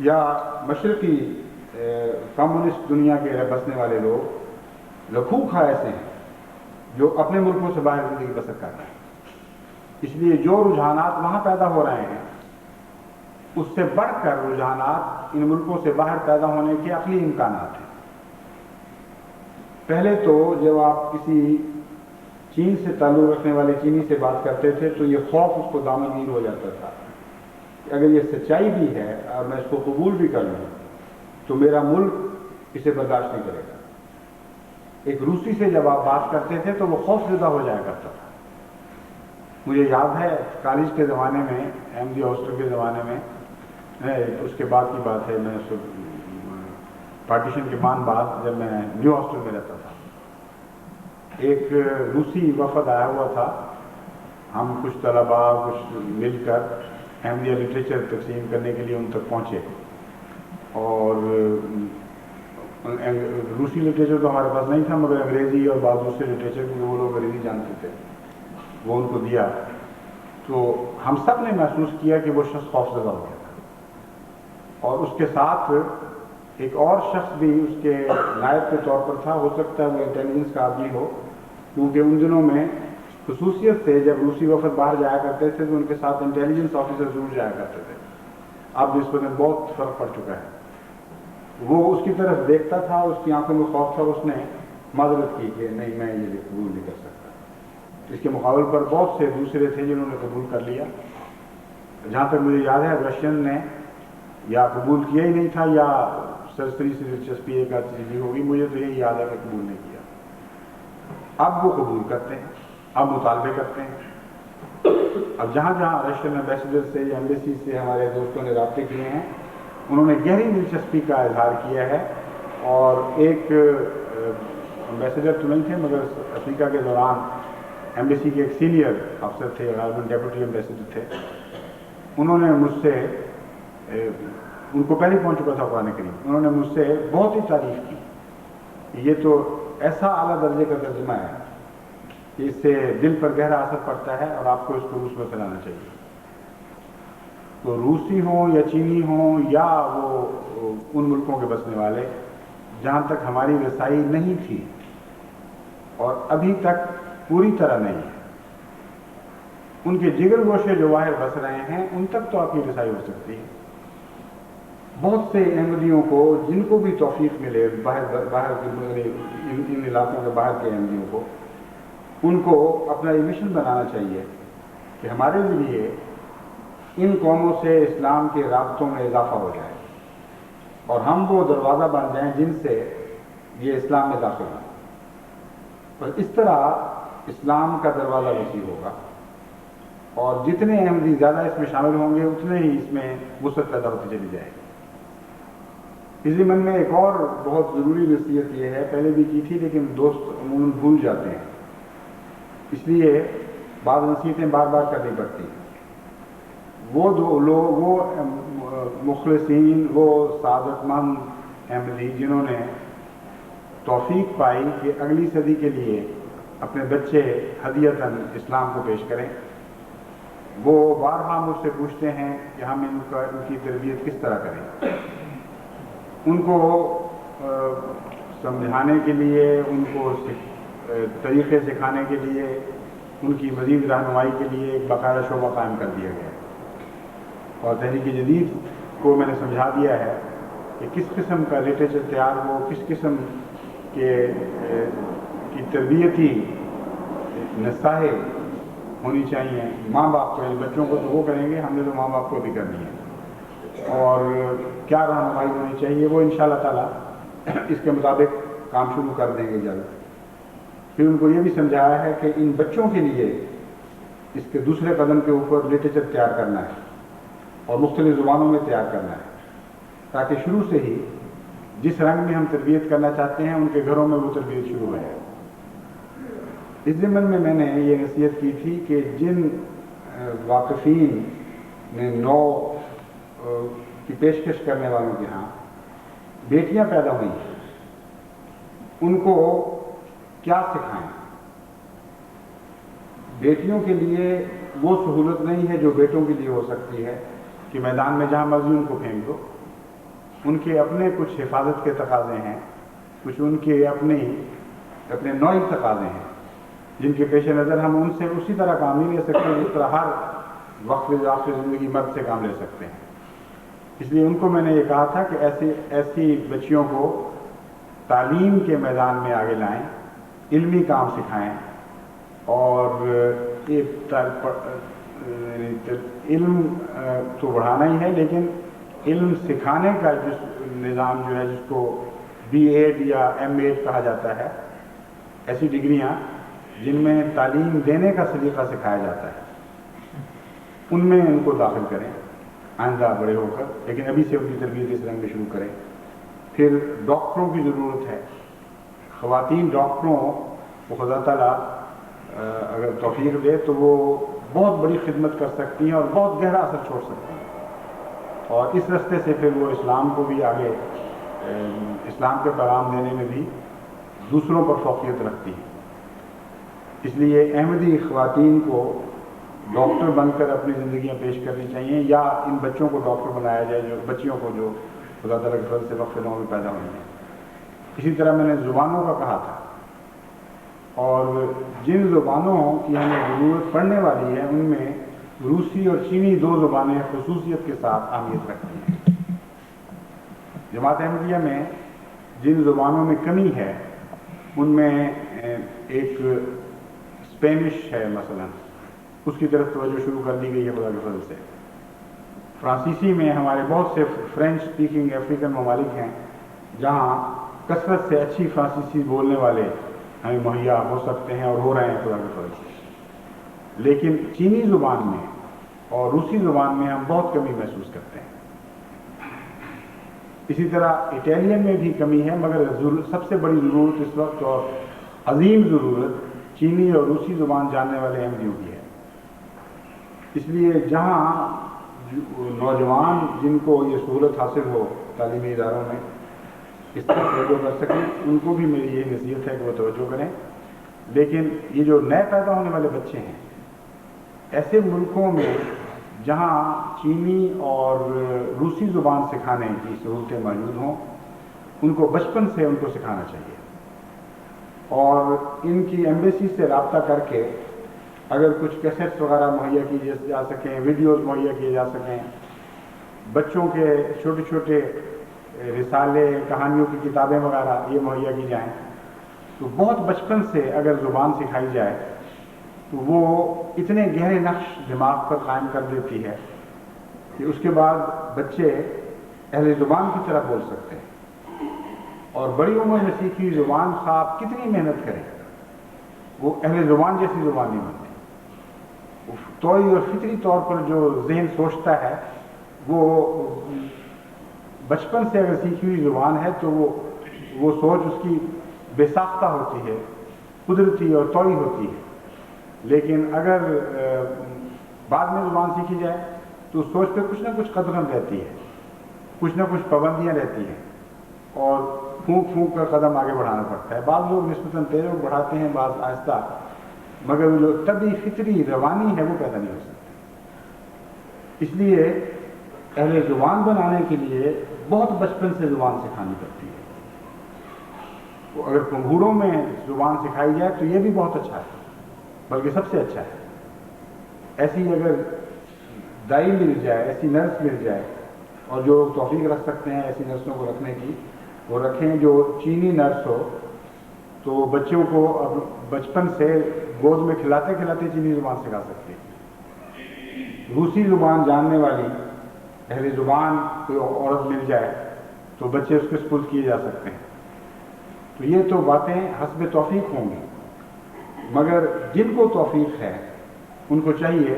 یا مشرقی کمیونسٹ دنیا کے بسنے والے لوگ، لکھوکھا ایسے ہیں جو اپنے ملکوں سے باہر زندگی بسر کر رہے ہیں۔ اس لیے جو رجحانات وہاں پیدا ہو رہے ہیں اس سے بڑھ کر رجحانات ان ملکوں سے باہر پیدا ہونے کے عقلی امکانات ہیں۔ پہلے تو جب آپ کسی چین سے تعلق رکھنے والے چینی سے بات کرتے تھے تو یہ خوف اس کو دامنگیر ہو جاتا تھا کہ اگر یہ سچائی بھی ہے اور میں اس کو قبول بھی کر لوں تو میرا ملک اسے برداشت نہیں کرے گا۔ ایک روسی سے جب آپ بات کرتے تھے تو وہ خوف زدہ ہو جایا کرتا تھا۔ مجھے یاد ہے کالج کے زمانے میں، ایم ڈی ہاسٹل کے زمانے میں، اس کے بعد کی بات ہے، میں پارٹیشن کے بعد جب میں نیو ہاسٹل میں رہتا تھا، ایک روسی وفد آیا ہوا تھا، ہم کچھ طلباء کچھ مل کر احمدیہ لٹریچر تقسیم کرنے کے لیے ان تک پہنچے، اور روسی لٹریچر تو ہمارے پاس نہیں تھا، مگر انگریزی اور بعض دوسرے لٹریچر بھی وہ لوگ انگریزی جانتے تھے، وہ ان کو دیا. تو ہم سب نے محسوس کیا کہ وہ شخص خوفزدہ ہو گیا تھا، اور اس کے ساتھ ایک اور شخص بھی اس کے نائب کے طور پر تھا. ہو سکتا ہے وہ انٹیلیجنس کا آدمی ہو، کیونکہ ان دنوں میں خصوصیت سے جب روسی وفد باہر جایا کرتے تھے تو ان کے ساتھ انٹیلیجنس آفیسر ضرور جایا کرتے تھے. اب اس میں بہت فرق پڑ چکا ہے. وہ اس کی طرف دیکھتا تھا، اس کی آنکھوں میں خوف تھا. اس نے معذرت کی کہ نہیں، میں یہ قبول نہیں کر سکتا. اس کے مقابل پر بہت سے دوسرے تھے جنہوں نے قبول کر لیا. جہاں تک مجھے یاد ہے رشین نے یا قبول کیا ہی نہیں تھا یا سرسری سے دلچسپی ایک آدھ چیز ہوگی، مجھے تو یہی یاد ہے کہ قبول نہیں کیا. اب وہ قبول کرتے ہیں، اب مطالبے کرتے ہیں. اب جہاں جہاں رشین ایمبیسڈر سے یا ایمبیسی سے ہمارے دوستوں نے رابطے کیے ہیں، انہوں نے گہری دلچسپی کا اظہار کیا ہے. اور ایک ایمبیسڈر تو نہیں تھے مگر افریقہ کے دوران ایمبیسی کے ایک سینئر افسر تھے، غالباً ڈیپٹی ایمبیسڈر تھے. انہوں نے مجھ سے، ان کو پہلے پہنچ چکا تھا قرآن کریم، انہوں نے مجھ سے بہت ہی تعریف کی. یہ تو ایسا اعلیٰ درجے کا ترجمہ ہے کہ اس سے دل پر گہرا اثر پڑتا ہے اور آپ کو اس کو روس میں پھیلانا چاہیے. تو روسی ہوں یا چینی ہوں یا وہ ان ملکوں کے بسنے والے جہاں تک ہماری رسائی نہیں تھی اور ابھی تک پوری طرح نہیں ہے، ان کے جگر گوشے جو باہر بس رہے ہیں ان تک تو آپ کی رسائی ہو سکتی ہے. بہت سے احمدیوں کو جن کو بھی توفیق ملے باہر ان علاقوں کے باہر کے احمدیوں کو، ان کو اپنا یہ مشن بنانا چاہیے کہ ہمارے ذریعے ان قوموں سے اسلام کے رابطوں میں اضافہ ہو جائے اور ہم وہ دروازہ بن جائیں جن سے یہ اسلام میں داخل ہوں. اور اس طرح اسلام کا دروازہ وسیع ہوگا اور جتنے احمدی زیادہ اس میں شامل ہوں گے اتنے ہی اس میں وسعت پیدا ہوتی چلی جائے گی. اس ضمن میں ایک اور بہت ضروری نصیحت یہ ہے، پہلے بھی کی تھی لیکن دوست عموماً بھول جاتے ہیں، اس لیے بعض نصیحتیں بار بار کرنی پڑتی ہیں. وہ دو لوگ، وہ مخلصین، وہ سعادت مند احمدی جنہوں نے توفیق پائی کہ اگلی صدی کے لیے اپنے بچے ہدیتاً اسلام کو پیش کریں، وہ بارہا مجھ سے پوچھتے ہیں کہ ہم ان کی تربیت کس طرح کریں. ان کو سمجھانے کے لیے، ان کو طریقے سکھانے کے لیے، ان کی مزید رہنمائی کے لیے ایک باقاعدہ شعبہ قائم کر دیا گیا ہے. اور تحریک جدید کو میں نے سمجھا دیا ہے کہ کس قسم کا لٹریچر تیار ہو، کس قسم کی تربیتی نصائح ہونی چاہیے. ماں باپ کو، بچوں کو تو وہ کریں گے، ہم نے تو ماں باپ کو بھی کرنی ہے. اور کیا رہنمائی ہونی چاہیے وہ انشاءاللہ تعالیٰ اس کے مطابق کام شروع کر دیں گے جلد. پھر ان کو یہ بھی سمجھایا ہے کہ ان بچوں کے لیے اس کے دوسرے قدم کے اوپر لٹریچر تیار کرنا ہے اور مختلف زبانوں میں تیار کرنا ہے، تاکہ شروع سے ہی جس رنگ میں ہم تربیت کرنا چاہتے ہیں ان کے گھروں میں وہ تربیت شروع ہو جائے. اس ضمن میں نے یہ نصیحت کی تھی کہ جن واقفین نے نو کی پیشکش کرنے والوں کے ہاں بیٹیاں پیدا ہوئی ہیں، ان کو کیا سکھائیں. بیٹیوں کے لیے وہ سہولت نہیں ہے جو بیٹوں کے لیے ہو سکتی ہے کہ میدان میں جہاں مرضی ان کو پھینک دو. ان کے اپنے کچھ حفاظت کے تقاضے ہیں، کچھ ان کے اپنے نوعی تقاضے ہیں جن کے پیش نظر ہم ان سے اسی طرح کام نہیں لے سکتے جس طرح ہر وقت آخر زندگی مرد سے کام لے سکتے ہیں. اس لیے ان کو میں نے یہ کہا تھا کہ ایسی بچیوں کو تعلیم کے میدان میں آگے لائیں، علمی کام سکھائیں اور علم تو بڑھانا ہی ہے، لیکن علم سکھانے کا جس نظام جو ہے، جس کو B.Ed یا M.Ed کہا جاتا ہے، ایسی ڈگریاں جن میں تعلیم دینے کا سلیقہ سکھایا جاتا ہے، ان میں ان کو داخل کریں آئندہ بڑے ہو کر. لیکن ابھی سے ان کی تربیت اس رنگ میں شروع کریں. پھر ڈاکٹروں کی ضرورت ہے. خواتین ڈاکٹروں کو خدا تعالیٰ اگر توفیق دے تو وہ بہت بڑی خدمت کر سکتی ہیں اور بہت گہرا اثر چھوڑ سکتی ہیں، اور اس رستے سے پھر وہ اسلام کو بھی آگے اسلام کے پیغام دینے میں بھی دوسروں پر فوقیت رکھتی ہیں. اس لیے احمدی خواتین کو ڈاکٹر بن کر اپنی زندگیاں پیش کرنی چاہیے، یا ان بچوں کو ڈاکٹر بنایا جائے، جو بچیوں کو جو خدا تعالیٰ کے فضل سے وقت نو میں پیدا ہوئی ہیں. اسی طرح میں نے زبانوں کا کہا تھا، اور جن زبانوں کی ہمیں ضرورت پڑنے والی ہے ان میں روسی اور چینی 2 زبانیں خصوصیت کے ساتھ اہمیت رکھتی ہیں. جماعت احمدیہ میں جن زبانوں میں کمی ہے ان میں ایک اسپینش ہے مثلا، اس کی طرف توجہ شروع کر دی گئی ہے خدا کے فضل سے. فرانسیسی میں ہمارے بہت سے فرینچ اسپیکنگ افریقن ممالک ہیں جہاں کثرت سے اچھی فرانسیسی بولنے والے ہمیں مہیا ہو سکتے ہیں اور ہو رہے ہیں خدا کے فضل سے. لیکن چینی زبان میں اور روسی زبان میں ہم بہت کمی محسوس کرتے ہیں. اسی طرح اٹیلین میں بھی کمی ہے، مگر سب سے بڑی ضرورت اس وقت اور عظیم ضرورت چینی اور روسی زبان جاننے والے احمدیوں کی ہے. اس لیے جہاں نوجوان جن کو یہ سہولت حاصل ہو تعلیمی اداروں میں اس طرح توجہ کر سکیں، ان کو بھی میری یہ نصیحت ہے کہ وہ توجہ کریں. لیکن یہ جو نئے پیدا ہونے والے بچے ہیں، ایسے ملکوں میں جہاں چینی اور روسی زبان سکھانے کی سہولتیں موجود ہوں، ان کو بچپن سے ان کو سکھانا چاہیے، اور ان کی ایمبیسی سے رابطہ کر کے اگر کچھ کیسٹس وغیرہ مہیا کی جا سکیں، ویڈیوز مہیا کیے جا سکیں، بچوں کے چھوٹے چھوٹے رسالے، کہانیوں کی کتابیں وغیرہ یہ مہیا کی جائیں، تو بہت بچپن سے اگر زبان سکھائی جائے تو وہ اتنے گہرے نقش دماغ پر قائم کر دیتی ہے کہ اس کے بعد بچے اہل زبان کی طرح بول سکتے ہیں. اور بڑی عمر میں سیکھی زبان خواب کتنی محنت کرے، وہ اہل زبان جیسی زبان نہیں بنتی. طوعی اور فطری طور پر جو ذہن سوچتا ہے، وہ بچپن سے اگر سیکھی ہوئی زبان ہے تو وہ سوچ اس کی بے ساختہ ہوتی ہے، قدرتی اور طوعی ہوتی ہے. لیکن اگر بعد میں زبان سیکھی جائے تو سوچ پہ کچھ نہ کچھ قدغن رہتی ہے، کچھ نہ کچھ پابندیاں رہتی ہیں، اور پھونک پھونک کر قدم آگے بڑھانا پڑتا ہے. بعض لوگ نسبتاً تیز بڑھاتے ہیں، بعض آہستہ، مگر وہ جو طبعی فطری روانی ہے وہ پیدا نہیں ہو سکتی. اس لیے اہل زبان بنانے کے لیے بہت بچپن سے زبان سکھانی پڑتی ہے. اگر کنگھوڑوں میں زبان سکھائی جائے تو یہ بھی بہت اچھا ہے، بلکہ سب سے اچھا ہے. ایسی اگر دائی مل جائے، ایسی نرس مل جائے، اور جو توفیق رکھ سکتے ہیں ایسی نرسوں کو رکھنے کی وہ رکھیں، جو چینی نرس ہو تو بچوں کو اب بچپن سے گود میں کھلاتے کھلاتے چینی زبان سکھا سکتی ہے. روسی زبان جاننے والی اہل زبان کوئی عورت مل جائے تو بچے اس کے سپرد کیے جا سکتے ہیں. تو یہ تو باتیں حسب توفیق ہوں گی، مگر جن کو توفیق ہے ان کو چاہیے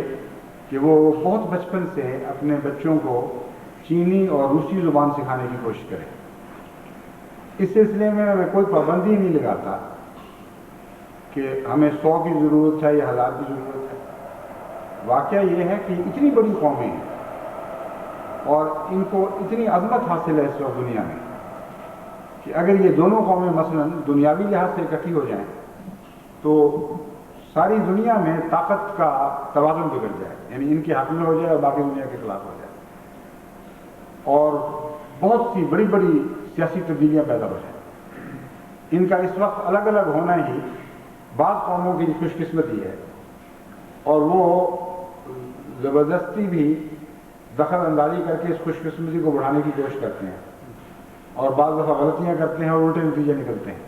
کہ وہ بہت بچپن سے اپنے بچوں کو چینی اور روسی زبان سکھانے کی کوشش کریں. اس سلسلے میں کوئی پابندی نہیں لگاتا کہ ہمیں 100 کی ضرورت ہے یا 1000 کی ضرورت ہے. واقعہ یہ ہے کہ اتنی بڑی قومیں ہیں اور ان کو اتنی عظمت حاصل ہے اس وقت دنیا میں کہ اگر یہ دونوں قومیں مثلاً دنیاوی لحاظ سے اکٹھی ہو جائیں تو ساری دنیا میں طاقت کا توازن بگڑ جائے، یعنی ان کے حق میں ہو جائے اور باقی دنیا کے خلاف ہو جائے، اور بہت سی بڑی بڑی سیاسی تبدیلیاں پیدا ہو جائیں. ان کا اس وقت الگ الگ ہونا ہی بعض قوموں کی خوش قسمتی ہے، اور وہ زبردستی بھی دخل اندازی کر کے اس خوش قسمتی کو بڑھانے کی کوشش کرتے ہیں، اور بعض دفعہ غلطیاں کرتے ہیں اور الٹے نتیجے نکلتے ہیں.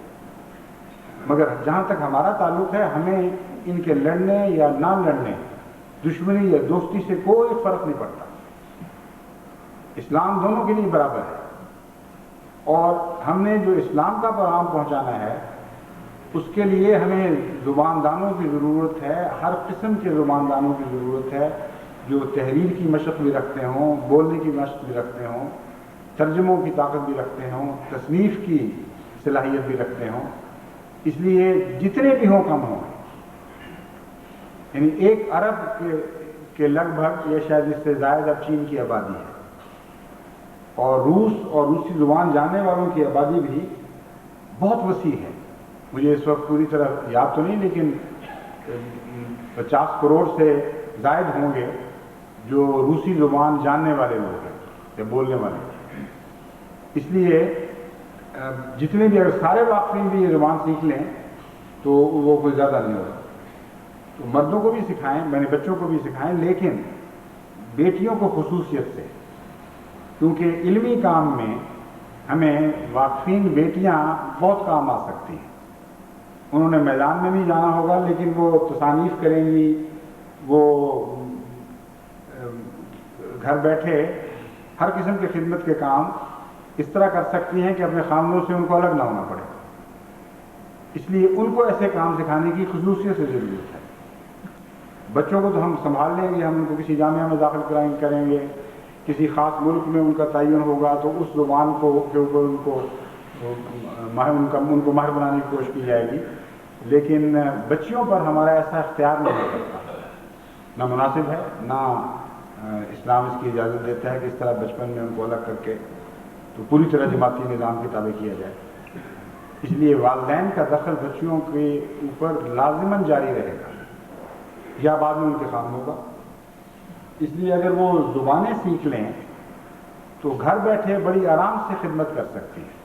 مگر جہاں تک ہمارا تعلق ہے، ہمیں ان کے لڑنے یا نہ لڑنے، دشمنی یا دوستی سے کوئی فرق نہیں پڑتا. اسلام دونوں کے لیے برابر ہے، اور ہم نے جو اسلام کا پیغام پہنچانا ہے اس کے لیے ہمیں زباندانوں کی ضرورت ہے، ہر قسم کے زباندانوں کی ضرورت ہے، جو تحریر کی مشق بھی رکھتے ہوں، بولنے کی مشق بھی رکھتے ہوں، ترجموں کی طاقت بھی رکھتے ہوں، تصنیف کی صلاحیت بھی رکھتے ہوں. اس لیے جتنے بھی ہوں کم ہوں، یعنی 1 ارب کے لگ بھگ یا شاید اس سے زائد اب چین کی آبادی ہے، اور روس اور روسی زبان جاننے والوں کی آبادی بھی بہت وسیع ہے. مجھے اس وقت پوری طرح یاد تو نہیں، لیکن 50 کروڑ سے زائد ہوں گے جو روسی زبان جاننے والے لوگ ہیں یا بولنے والے ہیں. اس لیے جتنے بھی اگر سارے واقفین بھی یہ زبان سیکھ لیں تو وہ کوئی زیادہ نہیں ہوگا. تو مردوں کو بھی سکھائیں، میں نے بچوں کو بھی سکھائیں، لیکن بیٹیوں کو خصوصیت سے، کیونکہ علمی کام میں ہمیں واقفین بیٹیاں بہت کام آ سکتی ہیں. انہوں نے میدان میں بھی جانا ہوگا، لیکن وہ تصانیف کریں گی، وہ گھر بیٹھے ہر قسم کی خدمت کے کام اس طرح کر سکتی ہیں کہ اپنے خاندانوں سے ان کو الگ نہ ہونا پڑے. اس لیے ان کو ایسے کام سکھانے کی خصوصیت سے ضرورت ہے. بچوں کو تو ہم سنبھال لیں گے، ہم ان کو کسی جامعہ میں داخل کریں گے، کسی خاص ملک میں ان کا تعین ہوگا تو اس زبان کو کے اوپر ان کو ماہر بنانے کی کوشش کی جائے گی. لیکن بچیوں پر ہمارا ایسا اختیار نہیں ہو سکتا، نہ مناسب ہے، نہ اسلام اس کی اجازت دیتا ہے کہ اس طرح بچپن میں ان کو الگ کر کے تو پوری طرح جماعتی نظام کے تابع کیا جائے. اس لیے والدین کا دخل بچیوں کے اوپر لازماً جاری رہے گا یا بعد میں ان کے کام ہوگا. اس لیے اگر وہ زبانیں سیکھ لیں تو گھر بیٹھے بڑی آرام سے خدمت کر سکتی ہیں.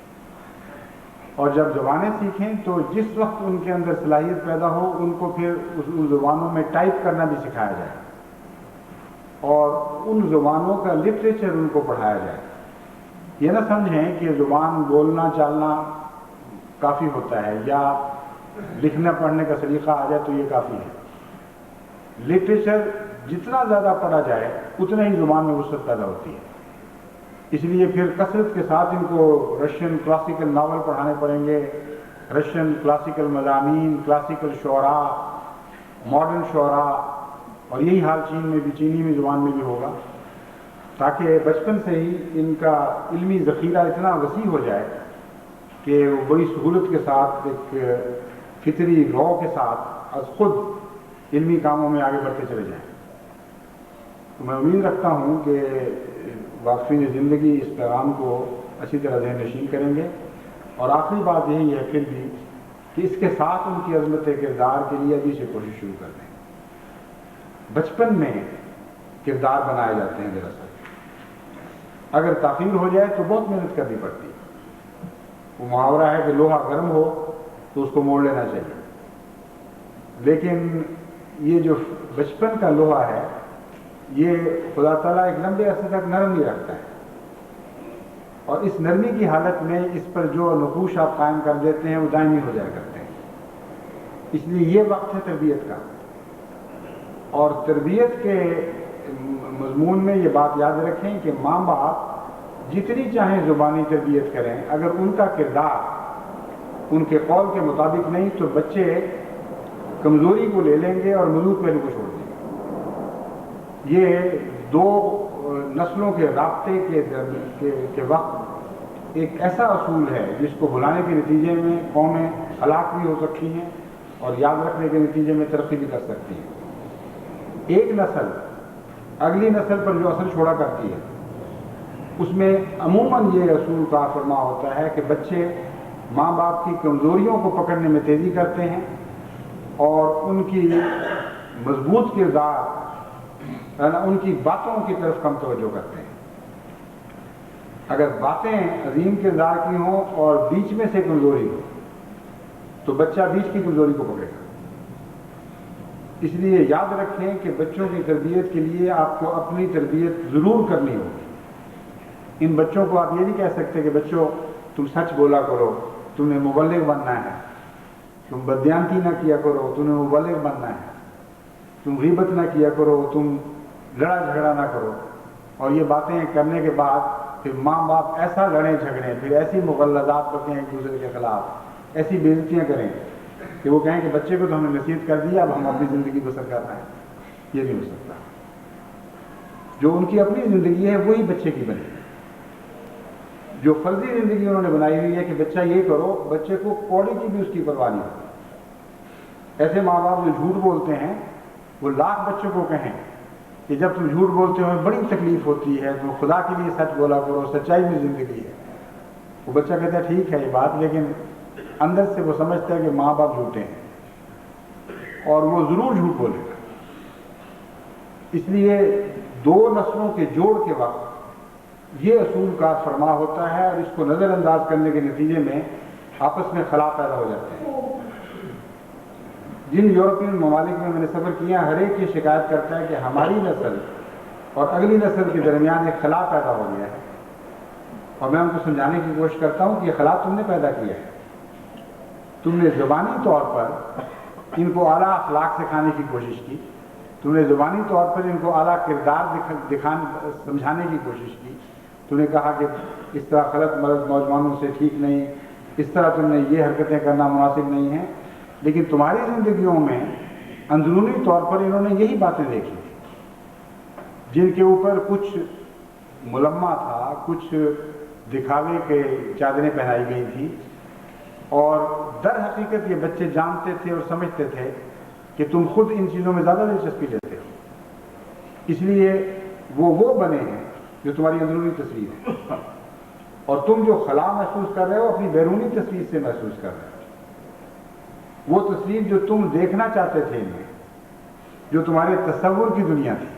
اور جب زبانیں سیکھیں تو جس وقت ان کے اندر صلاحیت پیدا ہو ان کو پھر ان زبانوں میں ٹائپ کرنا بھی سکھایا جائے اور ان زبانوں کا لٹریچر ان کو پڑھایا جائے. یہ نہ سمجھیں کہ زبان بولنا چالنا کافی ہوتا ہے یا لکھنا پڑھنے کا سلیقہ آ جائے تو یہ کافی ہے. لٹریچر جتنا زیادہ پڑھا جائے اتنا ہی زبان میں وسعت پیدا ہوتی ہے. اس لیے پھر کثرت کے ساتھ ان کو رشین کلاسیکل ناول پڑھانے پڑیں گے، رشین کلاسیکل مضامین، کلاسیکل شعراء، ماڈرن شعراء، اور یہی حال چینی میں زبان میں بھی ہوگا، تاکہ بچپن سے ہی ان کا علمی ذخیرہ اتنا وسیع ہو جائے کہ وہ بڑی سہولت کے ساتھ ایک فطری رو کے ساتھ از خود علمی کاموں میں آگے بڑھتے چلے جائیں. تو میں امید رکھتا ہوں کہ واقفین زندگی اس پیغام کو اچھی طرح ذہن نشین کریں گے. اور آخری بات یہی ہے پھر بھی کہ اس کے ساتھ ان کی عظمت کردار کے لیے ابھی سے کوشش شروع کر دیں. بچپن میں کردار بنائے جاتے ہیں. دراصل اگر تاخیر ہو جائے تو بہت محنت کرنی پڑتی ہے. وہ محاورہ ہے کہ لوہا گرم ہو تو اس کو موڑ لینا چاہیے، لیکن یہ جو بچپن کا لوہا ہے یہ خدا تعالیٰ ایک لمبے عرصے تک نرم نہیں رکھتا ہے، اور اس نرمی کی حالت میں اس پر جو نقوش آپ قائم کر دیتے ہیں وہ دائمی ہو جایا کرتے ہیں. اس لیے یہ وقت ہے تربیت کا. اور تربیت کے مضمون میں یہ بات یاد رکھیں کہ ماں باپ جتنی چاہیں زبانی تربیت کریں، اگر ان کا کردار ان کے قول کے مطابق نہیں تو بچے کمزوری کو لے لیں گے اور مضبوط پہلو کو چھوڑ دیں گے. یہ دو نسلوں کے رابطے کے وقت ایک ایسا اصول ہے جس کو بھلانے کے نتیجے میں قومیں ہلاک بھی ہو سکتی ہیں اور یاد رکھنے کے نتیجے میں ترقی بھی کر سکتی ہیں. ایک نسل اگلی نسل پر جو اثر چھوڑا کرتی ہے اس میں عموماً یہ اصول کار فرما ہوتا ہے کہ بچے ماں باپ کی کمزوریوں کو پکڑنے میں تیزی کرتے ہیں اور ان کی مضبوط کردار ان کی باتوں کی طرف کم توجہ کرتے ہیں. اگر باتیں عظیم کردار کی ہوں اور بیچ میں سے کمزوری ہو تو بچہ بیچ کی کمزوری کو پکڑے گا. اس لیے یاد رکھیں کہ بچوں کی تربیت کے لیے آپ کو اپنی تربیت ضرور کرنی ہوگی. ان بچوں کو آپ یہ نہیں کہہ سکتے کہ بچوں تم سچ بولا کرو، تم نے مبلغ بننا ہے، تم بدیانتی نہ کیا کرو، تم نے مبلغ بننا ہے، تم غیبت نہ کیا کرو، تم لڑا جھگڑا نہ کرو. اور یہ باتیں کرنے کے بعد پھر ماں باپ ایسا لڑیں جھگڑیں، پھر ایسی مغلظات رکھیں ایک دوسرے کے خلاف، ایسی بےعزتیاں کریں کہ وہ کہیں کہ بچے کو تو ہم نے نصیحت کر دیا، اب ہم اپنی زندگی بسر کر رہے ہیں. یہ نہیں ہو سکتا. جو ان کی اپنی زندگی ہے وہی بچے کی بنے. جو فرضی زندگی انہوں نے بنائی ہوئی ہے کہ بچہ یہ کرو، بچے کو کوڑی کی بھی اس کی پرواہ نہیں ہوتی. ایسے ماں باپ جو جھوٹ بولتے ہیں وہ لاکھ بچوں کو کہیں کہ جب تم جھوٹ بولتے ہو بڑی تکلیف ہوتی ہے، تم خدا کے لیے سچ بولا کرو، سچائی میں زندگی ہے. وہ بچہ کہتا ہے ٹھیک ہے یہ بات، لیکن اندر سے وہ سمجھتا ہے کہ ماں باپ جھوٹے ہیں اور وہ ضرور جھوٹ بولے گا. اس لیے دو نسلوں کے جوڑ کے وقت یہ اصول کا فرما ہوتا ہے، اور اس کو نظر انداز کرنے کے نتیجے میں آپس میں خلا پیدا ہو جاتے ہیں. جن یورپین ممالک میں نے سفر کیا، ہر ایک یہ شکایت کرتا ہے کہ ہماری نسل اور اگلی نسل کے درمیان ایک خلا پیدا ہو گیا ہے، اور میں ان کو سمجھانے کی کوشش کرتا ہوں کہ یہ خلا تم نے پیدا کیا ہے. تم نے زبانی طور پر ان کو اعلیٰ اخلاق سکھانے کی کوشش کی، تم نے زبانی طور پر ان کو اعلیٰ کردار سمجھانے کی کوشش کی. تم نے کہا کہ اس طرح غلط مرد نوجوانوں سے ٹھیک نہیں، اس طرح تم نے یہ حرکتیں کرنا مناسب نہیں ہیں، لیکن تمہاری زندگیوں میں اندرونی طور پر انہوں نے یہی باتیں دیکھی جن کے اوپر کچھ ملمہ تھا، کچھ دکھاوے کے چادریں پہنائی گئی تھی، اور در حقیقت یہ بچے جانتے تھے اور سمجھتے تھے کہ تم خود ان چیزوں میں زیادہ دلچسپی لیتے ہو. اس لیے وہ بنے ہیں جو تمہاری اندرونی تصویر ہے، اور تم جو خلا محسوس کر رہے ہو اپنی بیرونی تصویر سے محسوس کر رہے ہو. وہ تصویر جو تم دیکھنا چاہتے تھے ان میں، جو تمہارے تصور کی دنیا تھی،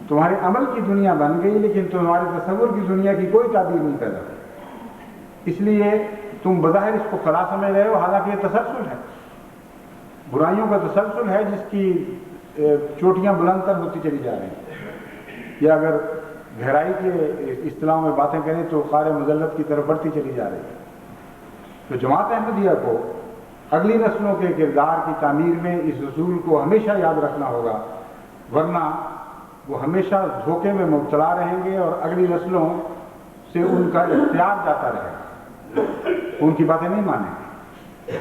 تمہارے عمل کی دنیا بن گئی، لیکن تمہارے تصور کی دنیا کی کوئی تعبیر نہیں پیدا ہوئی. اس لیے تم بظاہر اس کو خلا سمجھ رہے ہو، حالانکہ یہ تسلسل ہے، برائیوں کا تسلسل ہے جس کی چوٹیاں بلند تر ہوتی چلی جا رہی ہیں، یا اگر گہرائی کے اصطلاح میں باتیں کریں تو خار مذلت کی طرف بڑھتی چلی جا رہی ہے. تو جماعت احمدیہ کو اگلی نسلوں کے کردار کی تعمیر میں اس اصول کو ہمیشہ یاد رکھنا ہوگا، ورنہ وہ ہمیشہ دھوکے میں مبتلا رہیں گے اور اگلی نسلوں سے ان کا اختیار جاتا رہے گا، ان کی باتیں نہیں مانیں گے.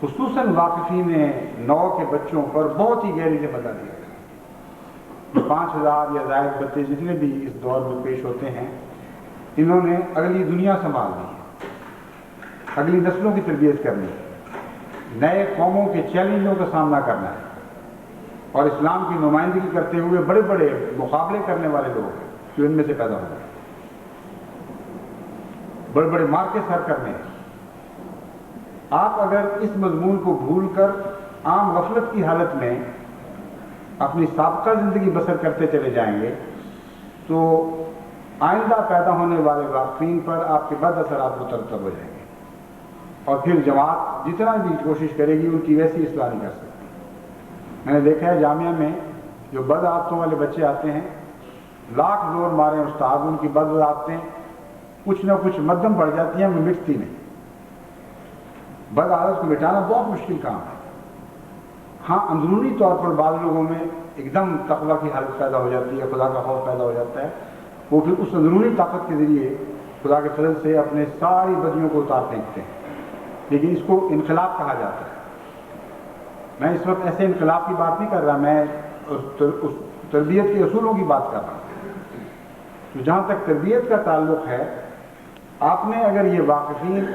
خصوصاً واقفین نو کے بچوں پر بہت ہی گہری ذمہ داری ہے. 5000 یا زائد بچے جتنے بھی اس دور میں پیش ہوتے ہیں، انہوں نے اگلی دنیا سنبھالنی ہے، اگلی نسلوں کی تربیت کرنی ہے، نئے قوموں کے چیلنجوں کا سامنا کرنا ہے، اور اسلام کی نمائندگی کرتے ہوئے بڑے بڑے مقابلے کرنے والے لوگ ہیں جو ان میں سے پیدا ہوں گے، بڑے بڑے مارکے سر کرنے ہیں. آپ اگر اس مضمون کو بھول کر عام غفلت کی حالت میں اپنی سابقہ زندگی بسر کرتے چلے جائیں گے تو آئندہ پیدا ہونے والے واقفین پر آپ کے بد اثرات مرتب ہو جائیں گے، اور پھر جماعت جتنا بھی کوشش کرے گی ان کی ویسی اصلاح نہیں کر سکتی. میں نے دیکھا ہے جامعہ میں جو بد عادتوں والے بچے آتے ہیں، لاکھ زور مارے استاد، ان کی بد عادتیں کچھ نہ کچھ مدھم پڑ جاتی ہیں، وہ مٹتی نہیں. بد عادت کو مٹانا بہت مشکل کام ہے. ہاں اندرونی طور پر بعض لوگوں میں ایک دم تقویٰ کی حالت پیدا ہو جاتی ہے، خدا کا خوف پیدا ہو جاتا ہے، وہ پھر اس اندرونی طاقت کے ذریعے خدا کے فضل سے اپنے ساری بدیوں کو اتار پھینکتے ہیں، لیکن اس کو انقلاب کہا جاتا ہے. میں اس وقت ایسے انقلاب کی بات نہیں کر رہا، میں اس تربیت کے اصولوں کی بات کر رہا ہوں. تو جہاں تک تربیت کا تعلق ہے، آپ نے اگر یہ واقفین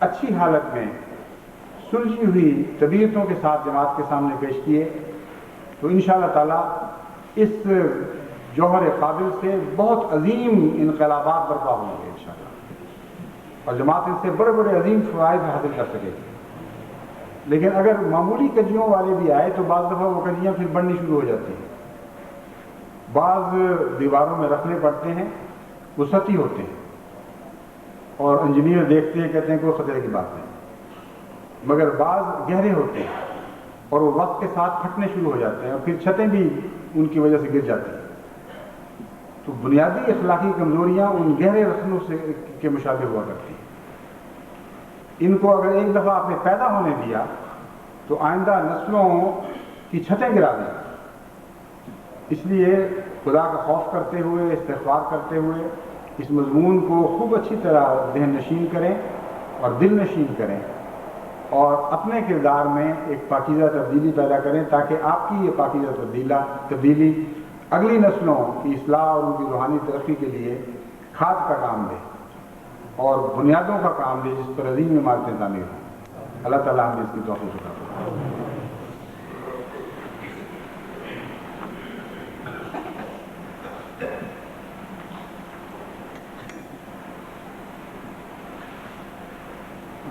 اچھی حالت میں سلجھی ہوئی طبیعتوں کے ساتھ جماعت کے سامنے پیش کیے تو انشاءاللہ تعالیٰ اس جوہر قابل سے بہت عظیم انقلابات برپا ہوں گے انشاءاللہ، اور جماعت ان سے بڑے بڑے عظیم فوائد حاصل کر سکے گی. لیکن اگر معمولی کجیوں والے بھی آئے تو بعض دفعہ وہ کجیاں پھر بڑھنی شروع ہو جاتی ہیں، بعض دیواروں میں رکھنے پڑتے ہیں، وہ سطحی ہوتے ہیں، اور انجینئر دیکھتے ہیں کہتے ہیں کوئی خطرے کی بات نہیں، مگر بعض گہرے ہوتے ہیں اور وہ وقت کے ساتھ پھٹنے شروع ہو جاتے ہیں، اور پھر چھتیں بھی ان کی وجہ سے گر جاتی ہیں. تو بنیادی اخلاقی کمزوریاں ان گہرے رسنوں سے کے مشابہ ہوا کرتی ہیں. ان کو اگر ایک دفعہ آپ نے پیدا ہونے دیا تو آئندہ نسلوں کی چھتیں گرا دیں. اس لیے خدا کا خوف کرتے ہوئے، استغفار کرتے ہوئے اس مضمون کو خوب اچھی طرح ذہن نشین کریں اور دل نشین کریں، اور اپنے کردار میں ایک پاکیزہ تبدیلی پیدا کریں، تاکہ آپ کی یہ پاکیزہ تبدیلی اگلی نسلوں کی اصلاح اور ان کی روحانی ترقی کے لیے کھاد کا کام دے اور بنیادوں کا کام دے جس پر عظیم عمارتیں تعمیر ہوں. اللہ تعالیٰ ہمیں اس کی توفیق عطا فرمائے.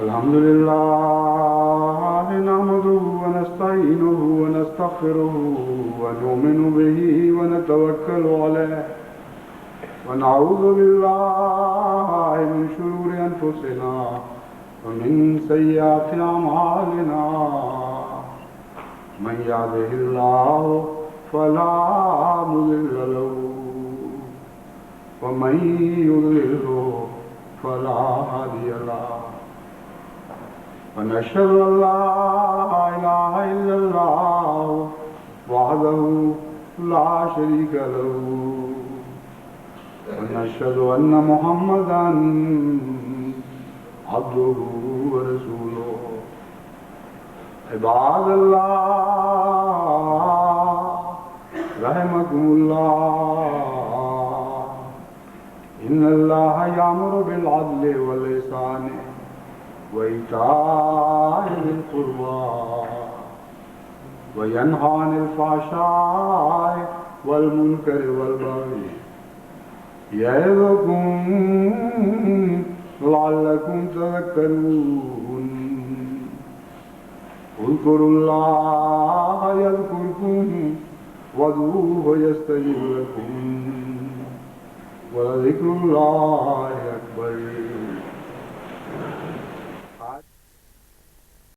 الحمد لله نحمده ونستعينه ونستغفره ونؤمن به ونتوكل عليه ونعوذ بالله من شرور أنفسنا ومن سيئات أعمالنا من يهده الله فلا مضل له ومن يضلله فلا هادي له ونشهد أن لا إله إلا الله وحده لا شريك له ونشهد أن محمدا عبده ورسوله عباد الله رحمكم الله إن الله يأمر بالعدل والإحسان وإيتاء ذي القربى وينهى عن الفحشاء والمنكر والبغي يعظكم لعلكم تذكرون اذكروا الله يذكركم وادعوه يستجب لكم ولذكر الله أكبر